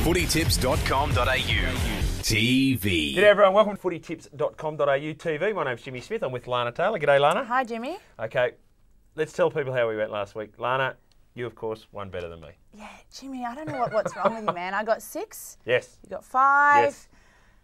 footytips.com.au TV. G'day everyone, welcome to footytips.com.au TV. My name's Jimmy Smith, I'm with Lana Taylor. G'day Lana. Hi Jimmy. Okay, let's tell people how we went last week. Lana, you of course won better than me. Yeah, Jimmy, I don't know what's wrong with you, man. I got 6. Yes. You got 5. Yes.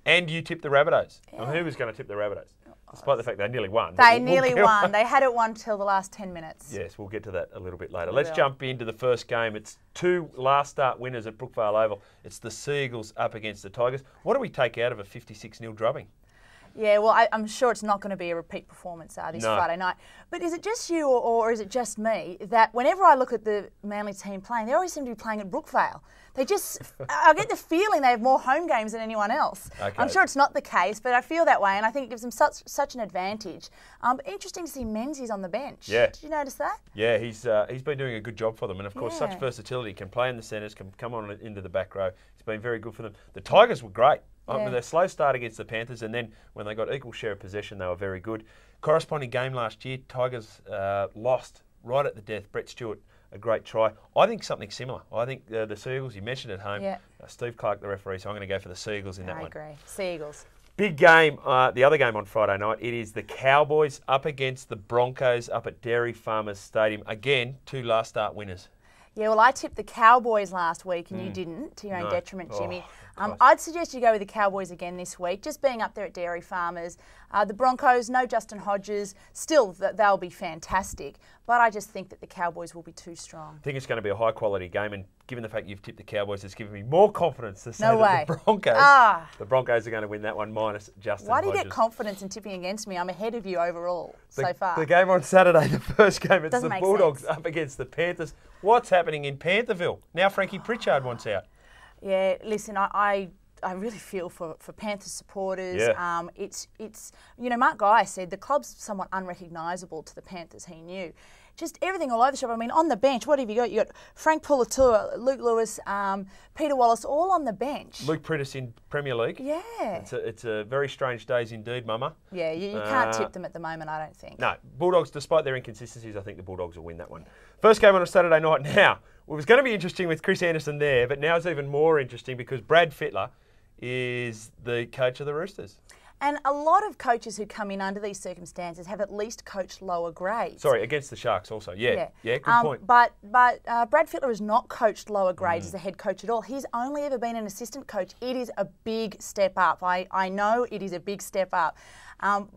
And you tipped the Rabbitohs. Yeah. Well, who was going to tip the Rabbitohs? Despite the fact they nearly won. They nearly won. They had it won till the last 10 minutes. Yes, we'll get to that a little bit later. Let's jump into the first game. It's 2 last start winners at Brookvale Oval. It's the Seagulls up against the Tigers. What do we take out of a 56-0 drubbing? Yeah, well, I'm sure it's not going to be a repeat performance this Friday night. But is it just you or is it just me that whenever I look at the Manly team playing, they always seem to be playing at Brookvale? They just, I get the feeling they have more home games than anyone else. Okay. I'm sure it's not the case, but I feel that way, and I think it gives them such an advantage. But interesting to see Menzies on the bench. Yeah. Did you notice that? Yeah, he's been doing a good job for them, and of course, such versatility. Can play in the centres, can come on into the back row. It's been very good for them. The Tigers were great. With their slow start against the Panthers, and then when they got equal share of possession, they were very good. Corresponding game last year, Tigers lost right at the death. Brett Stewart, a great try. I think something similar. I think the Seagulls, you mentioned at home, Steve Clark, the referee, so I'm going to go for the Seagulls in that one. I agree. Seagulls. Big game, the other game on Friday night, it is the Cowboys up against the Broncos up at Dairy Farmers Stadium. Again, 2 last start winners. Yeah, well, I tipped the Cowboys last week and you didn't, to your own detriment, Jimmy. I'd suggest you go with the Cowboys again this week, just being up there at Dairy Farmers. The Broncos, no Justin Hodges, still they'll be fantastic, but I just think that the Cowboys will be too strong. I think it's going to be a high-quality game, and given the fact you've tipped the Cowboys, it's given me more confidence to say that the Broncos are going to win that one minus Justin Hodges. Why do you get confidence in tipping against me? I'm ahead of you overall so far. The game on Saturday, the first game, it's the Bulldogs up against the Panthers. What's happening in Pantherville? Now Frankie Pritchard wants out. Yeah, listen, I really feel for Panthers supporters. Yeah. It's you know, Mark Guy said the club's somewhat unrecognisable to the Panthers he knew. Just everything all over the shop. I mean, on the bench, what have you got? You got Frank Pulatua, Luke Lewis, Peter Wallace, all on the bench. Luke Prittis in Premier League. Yeah. It's a very strange days indeed, Mama. Yeah, you can't tip them at the moment, I don't think. No, Bulldogs, despite their inconsistencies, I think the Bulldogs will win that one. First game on a Saturday night now. Well, it was going to be interesting with Chris Anderson there, but now it's even more interesting because Brad Fittler is the coach of the Roosters. And a lot of coaches who come in under these circumstances have at least coached lower grades. Sorry, against the Sharks also. Yeah, good point. But Brad Fittler has not coached lower grades as a head coach at all. He's only ever been an assistant coach. It is a big step up. I know it is a big step up.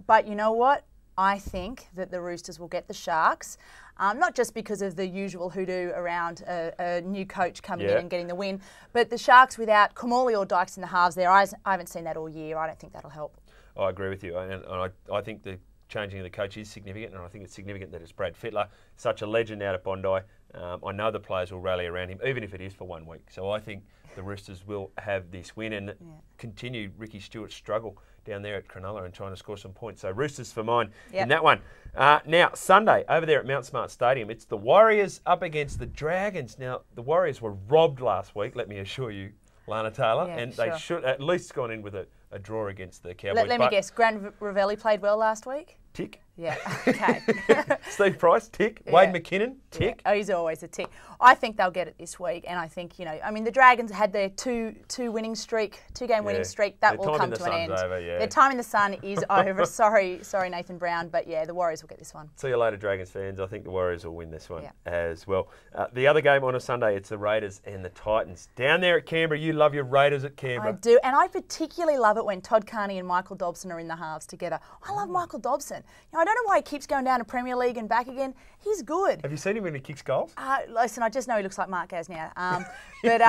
But you know what? I think that the Roosters will get the Sharks. Not just because of the usual hoodoo around a new coach coming in and getting the win, but the Sharks without Kamali or Dykes in the halves there, I haven't seen that all year. I don't think that'll help. I agree with you, and I think the changing of the coach is significant, and I think it's significant that it's Brad Fittler, such a legend out at Bondi. I know the players will rally around him, even if it is for 1 week. So I think the Roosters will have this win and continue Ricky Stewart's struggle down there at Cronulla and trying to score some points. So Roosters for mine in that one. Now, Sunday, over there at Mount Smart Stadium, it's the Warriors up against the Dragons. Now, the Warriors were robbed last week, let me assure you, Lana Taylor, and they should at least gone in with a draw against the Cowboys. Let me guess, Grant Ravelli played well last week? Tick. Yeah, okay. Steve Price, tick. Wade McKinnon, tick. Oh, he's always a tick. I think they'll get it this week, and I think, you know, I mean, the Dragons had their two-game winning streak. That will come to an end. Over, Their time in the sun is over. Sorry, Nathan Brown, but yeah, the Warriors will get this one. See you later, Dragons fans. I think the Warriors will win this one as well. The other game on a Sunday, it's the Raiders and the Titans. Down there at Canberra, you love your Raiders at Canberra. I do, and I particularly love it when Todd Carney and Michael Dobson are in the halves together. I love Michael Dobson. You know, I don't know why he keeps going down to Premier League and back again. He's good. Have you seen him when he kicks goals? Listen, I just know he looks like Mark Gasnier. But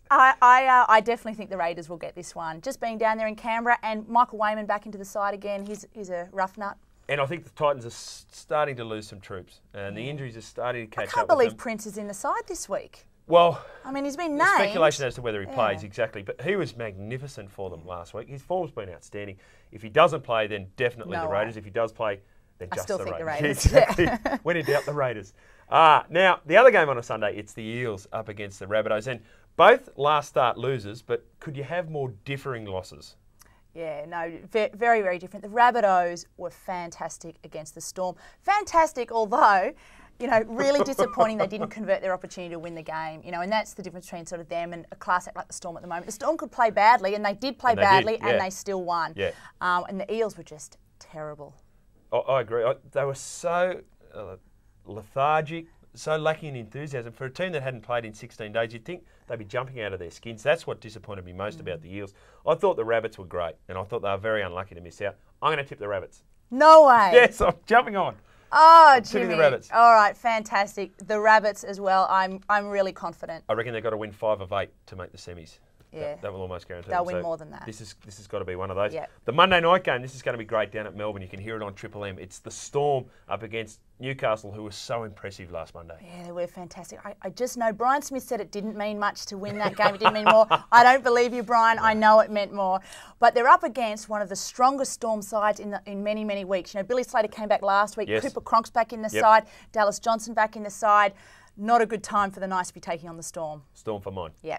I definitely think the Raiders will get this one. Just being down there in Canberra and Michael Wayman back into the side again, he's a rough nut. And I think the Titans are starting to lose some troops, and the injuries are starting to catch up. I can't believe Prince is in the side this week. Well, I mean, he's been named. Speculation as to whether he plays, exactly. But he was magnificent for them last week. His form's been outstanding. If he doesn't play, then definitely the Raiders. If he does play, then just the Raiders. I still think the Raiders. Exactly. When in doubt, the Raiders. Now, the other game on a Sunday, it's the Eels up against the Rabbitohs. And both last start losers, but could you have more differing losses? Yeah, no, very, very different. The Rabbitohs were fantastic against the Storm. Fantastic, although really disappointing they didn't convert their opportunity to win the game. And that's the difference between sort of them and a class act like the Storm at the moment. The Storm could play badly, and they did play badly, and they still won. Yeah. And the Eels were just terrible. I agree. They were so lethargic, so lacking in enthusiasm. For a team that hadn't played in 16 days, you'd think they'd be jumping out of their skins. That's what disappointed me most about the Eels. I thought the Rabbits were great, and I thought they were very unlucky to miss out. I'm going to tip the Rabbits. No way. Yes, I'm jumping on. Oh, Tipping Jimmy. the Rabbits. All right, fantastic. The Rabbits as well. I'm really confident. I reckon they've got to win 5 of 8 to make the semis. Yeah. That will almost guarantee They'll them. win more than that. This has got to be one of those. Yep. The Monday night game, this is going to be great down at Melbourne. You can hear it on Triple M. It's the Storm up against Newcastle, who was so impressive last Monday. Yeah, they were fantastic. I just know Brian Smith said it didn't mean much to win that game. It didn't mean more. I don't believe you, Brian. I know it meant more. But they're up against one of the strongest Storm sides in many, many weeks. Billy Slater came back last week. Yes. Cooper Cronk's back in the side. Dallas Johnson back in the side. Not a good time for the Knights to be taking on the Storm. Storm for mine. Yeah.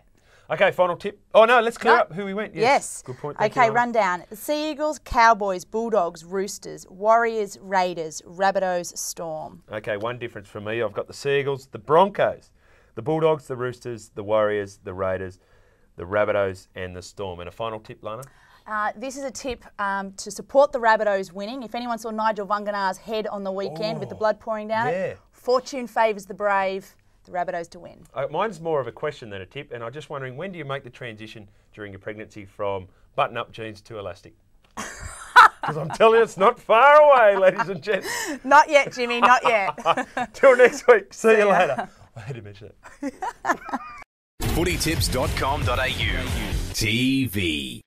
Okay, final tip. Oh, no, let's clear up who we went. Yes. Good point. Thank Okay, you, run down. The Sea Eagles, Cowboys, Bulldogs, Roosters, Warriors, Raiders, Rabbitohs, Storm. Okay, one difference for me. I've got the Sea Eagles, the Broncos, the Bulldogs, the Roosters, the Warriors, the Raiders, the Rabbitohs, and the Storm. And a final tip, Lana? This is a tip to support the Rabbitohs winning. If anyone saw Nigel Vunganar's head on the weekend with the blood pouring down it, fortune favours the brave. The Rabbitohs to win. Mine's more of a question than a tip, and I'm just wondering, when do you make the transition during your pregnancy from button-up jeans to elastic? Because I'm telling you, it's not far away, ladies and gents. Not yet, Jimmy, not yet. Till next week. See you later. I had to mention it. Footytips.com.au TV.